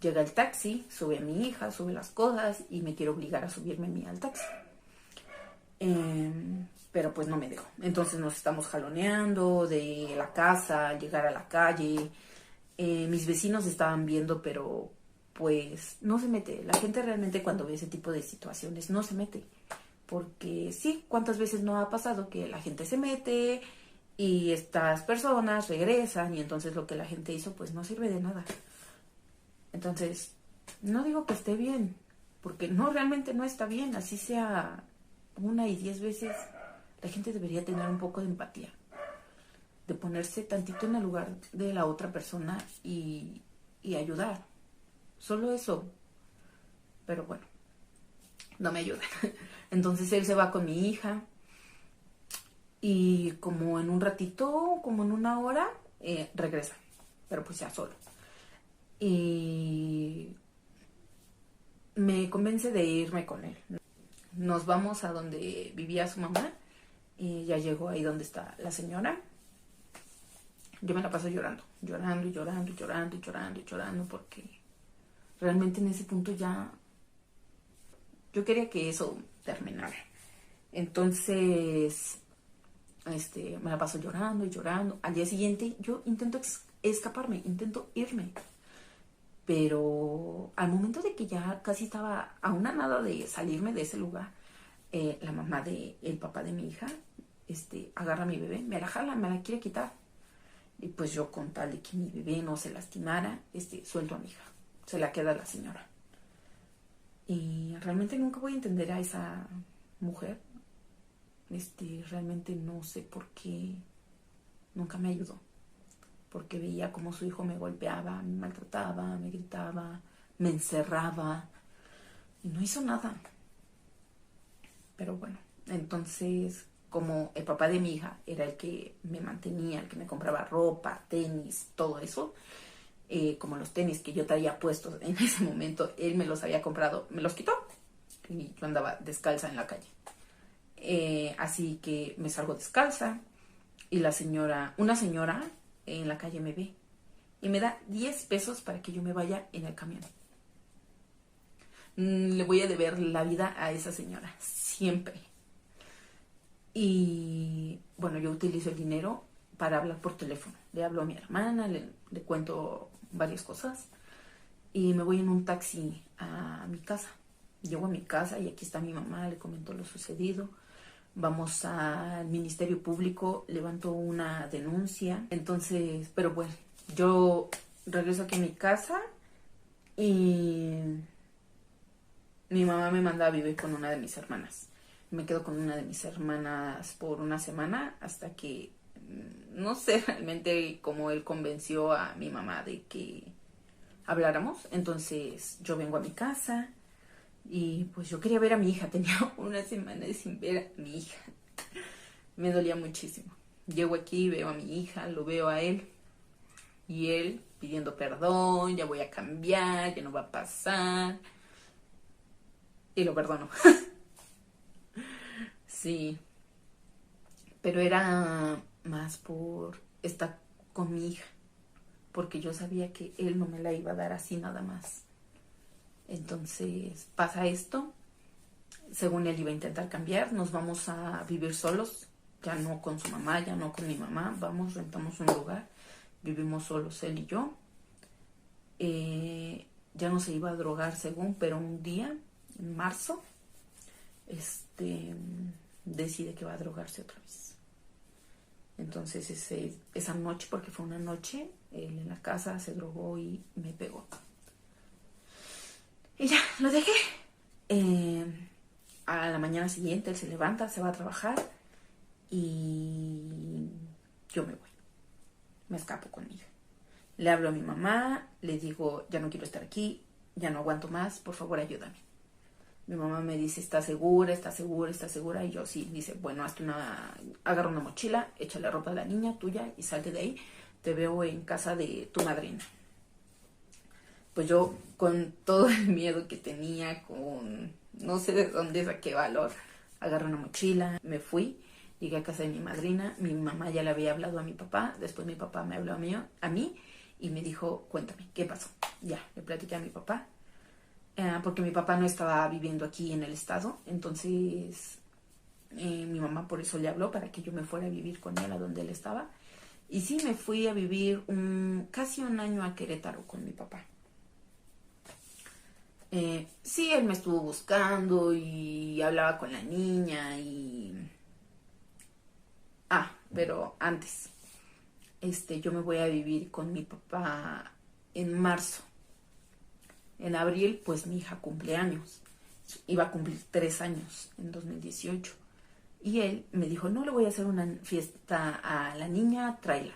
Llega el taxi, sube a mi hija, sube las cosas y me quiere obligar a subirme a mí al taxi. Pero pues no me dejó. Entonces nos estamos jaloneando de la casa, llegar a la calle. Mis vecinos estaban viendo, pero pues no se mete. La gente realmente cuando ve ese tipo de situaciones no se mete. Porque sí, ¿cuántas veces no ha pasado que la gente se mete y estas personas regresan y entonces lo que la gente hizo pues no sirve de nada? Entonces, no digo que esté bien, porque no, realmente no está bien, así sea 1 y 10 veces, la gente debería tener un poco de empatía, de ponerse tantito en el lugar de la otra persona y ayudar. Solo eso. Pero bueno, no me ayudan. Entonces él se va con mi hija y como en un ratito, como en 1 hora, regresa, pero pues ya solo. Y me convence de irme con él. Nos vamos a donde vivía su mamá y ya llegó ahí donde está la señora. Yo me la paso llorando, llorando y llorando y llorando y llorando y llorando porque realmente en ese punto ya yo quería que eso terminara. Entonces, me la paso llorando y llorando. Al día siguiente yo intento escaparme, intento irme. Pero al momento de que ya casi estaba a una nada de salirme de ese lugar, la mamá del papá de mi hija, agarra a mi bebé, me la jala, me la quiere quitar. Y pues yo con tal de que mi bebé no se lastimara, suelto a mi hija. Se la queda la señora. Y realmente nunca voy a entender a esa mujer. Realmente no sé por qué nunca me ayudó. Porque veía como su hijo me golpeaba, me maltrataba, me gritaba, me encerraba y no hizo nada. Pero bueno, entonces como el papá de mi hija era el que me mantenía, el que me compraba ropa, tenis, todo eso, como los tenis que yo traía puestos en ese momento, él me los había comprado, me los quitó y yo andaba descalza en la calle. Así que me salgo descalza y una señora en la calle me ve y me da 10 pesos para que yo me vaya en el camión. Le voy a deber la vida a esa señora, siempre. Y bueno, yo utilizo el dinero para hablar por teléfono. Le hablo a mi hermana, le cuento varias cosas y me voy en un taxi a mi casa. Llego a mi casa y aquí está mi mamá, le comento lo sucedido. Vamos al Ministerio Público, levanto una denuncia. Entonces, pero bueno, yo regreso aquí a mi casa y mi mamá me manda a vivir con una de mis hermanas. Me quedo con una de mis hermanas por una semana hasta que, no sé realmente cómo él convenció a mi mamá de que habláramos. Entonces yo vengo a mi casa y pues yo quería ver a mi hija. Tenía una semana sin ver a mi hija. Me dolía muchísimo. Llego aquí, veo a mi hija, lo veo a él y él pidiendo perdón, ya voy a cambiar, ya no va a pasar. Y lo perdono. Sí, pero era más por estar con mi hija, porque yo sabía que él no me la iba a dar así nada más. Entonces pasa esto, según él iba a intentar cambiar, nos vamos a vivir solos, ya no con su mamá, ya no con mi mamá, vamos, rentamos un lugar, vivimos solos él y yo. Ya no se iba a drogar según, pero un día, en marzo, decide que va a drogarse otra vez. Entonces esa noche, porque fue una noche, él en la casa se drogó y me pegó. Y ya, lo dejé. A la mañana siguiente él se levanta, se va a trabajar y yo me voy. Me escapo con mi hija. Le hablo a mi mamá, le digo, ya no quiero estar aquí, ya no aguanto más, por favor ayúdame. Mi mamá me dice, ¿estás segura? ¿Estás segura? ¿Estás segura? Y yo sí, dice, bueno, agarra una mochila, échale ropa a la niña tuya y salte de ahí. Te veo en casa de tu madrina. Pues yo, con todo el miedo que tenía, con no sé de dónde saqué valor, agarré una mochila, me fui, llegué a casa de mi madrina. Mi mamá ya le había hablado a mi papá, después mi papá me habló a mí y me dijo, cuéntame, ¿qué pasó? ya, le platiqué a mi papá, porque mi papá no estaba viviendo aquí en el estado, entonces mi mamá por eso le habló para que yo me fuera a vivir con él a donde él estaba. Y sí, me fui a vivir casi un año a Querétaro con mi papá. Sí, él me estuvo buscando y hablaba con la niña y... pero antes, yo me voy a vivir con mi papá en marzo. En abril, pues mi hija cumple años. Iba a cumplir 3 años en 2018. Y él me dijo, no le voy a hacer una fiesta a la niña, tráela.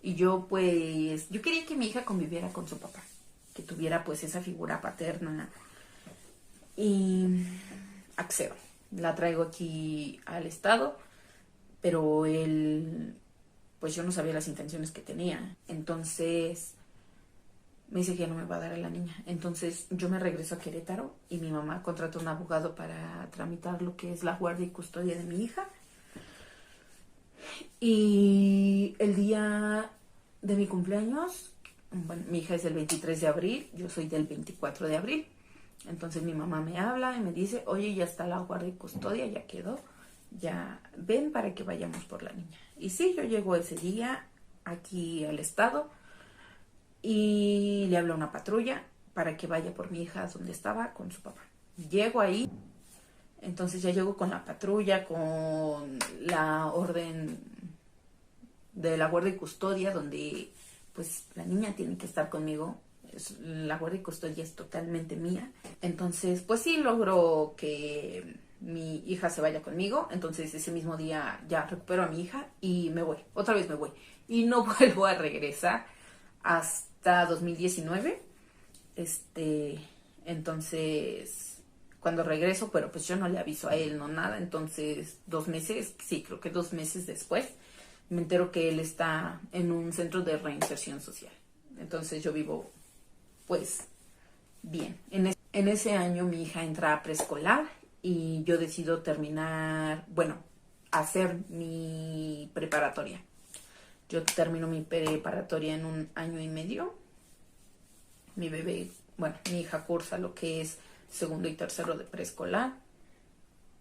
Y yo pues, yo quería que mi hija conviviera con su papá, que tuviera pues esa figura paterna. Y accedo. La traigo aquí al estado, pero él, pues yo no sabía las intenciones que tenía. Entonces me dice que ya no me va a dar a la niña. Entonces yo me regreso a Querétaro y mi mamá contrató un abogado para tramitar lo que es la guardia y custodia de mi hija. Y el día de mi cumpleaños, bueno, mi hija es del 23 de abril, yo soy del 24 de abril. Entonces mi mamá me habla y me dice, oye, ya está la guardia y custodia, ya quedó, ya ven para que vayamos por la niña. Y sí, yo llego ese día aquí al estado y le hablo a una patrulla para que vaya por mi hija donde estaba con su papá. Llego ahí, entonces ya llego con la patrulla, con la orden de la guardia y custodia, donde pues la niña tiene que estar conmigo. La guardia y custodia es totalmente mía. Entonces, pues sí, logro que mi hija se vaya conmigo. Entonces ese mismo día ya recupero a mi hija y me voy. Otra vez me voy. Y no vuelvo a regresar hasta 2019. Entonces, cuando regreso, pero pues yo no le aviso a él, no nada. Entonces, 2 meses, sí, creo que 2 meses después, me entero que él está en un centro de reinserción social. Entonces yo vivo, pues, bien. En ese año mi hija entra a preescolar y yo decido terminar, bueno, hacer mi preparatoria. Yo termino mi preparatoria en 1 año y medio. Mi bebé, bueno, mi hija cursa lo que es segundo y tercero de preescolar.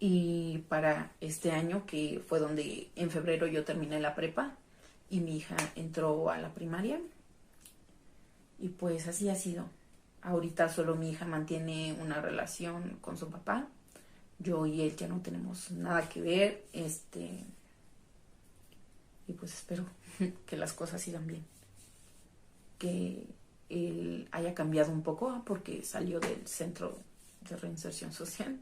Y para este año, que fue donde en febrero yo terminé la prepa y mi hija entró a la primaria. Y pues así ha sido. Ahorita solo mi hija mantiene una relación con su papá. Yo y él ya no tenemos nada que ver. Y pues espero que las cosas sigan bien. Que él haya cambiado un poco porque salió del centro de reinserción social.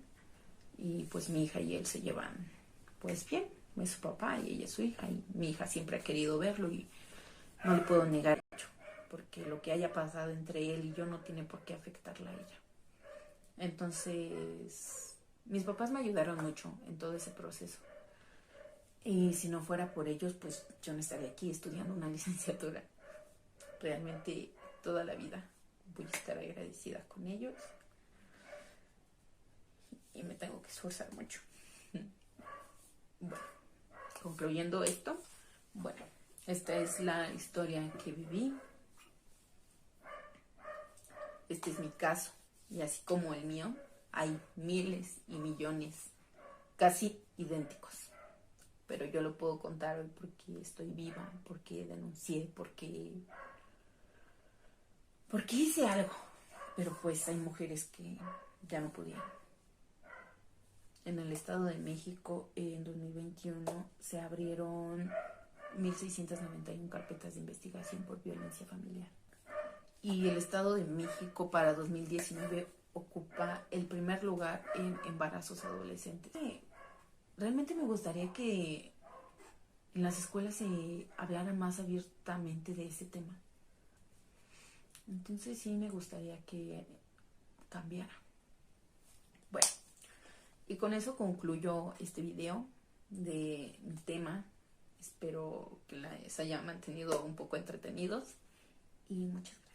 Y pues mi hija y él se llevan pues bien. Es su papá y ella es su hija. Y mi hija siempre ha querido verlo y no le puedo negar mucho, porque lo que haya pasado entre él y yo no tiene por qué afectarla a ella. Entonces, mis papás me ayudaron mucho en todo ese proceso. Y si no fuera por ellos, pues yo no estaría aquí estudiando una licenciatura. Realmente toda la vida voy a estar agradecida con ellos. Y me tengo que esforzar mucho. Bueno, concluyendo esto, bueno, esta es la historia que viví. Este es mi caso. Y así como el mío, hay miles y millones casi idénticos. Pero yo lo puedo contar hoy porque estoy viva, porque denuncié, porque hice algo. Pero pues hay mujeres que ya no pudieron. En el Estado de México, en 2021, se abrieron 1,691 carpetas de investigación por violencia familiar. Y el Estado de México para 2019 ocupa el primer lugar en embarazos adolescentes. Realmente me gustaría que en las escuelas se hablara más abiertamente de ese tema. Entonces sí me gustaría que cambiara. Bueno, y con eso concluyo este video de mi tema. Espero que les haya mantenido un poco entretenidos y muchas gracias.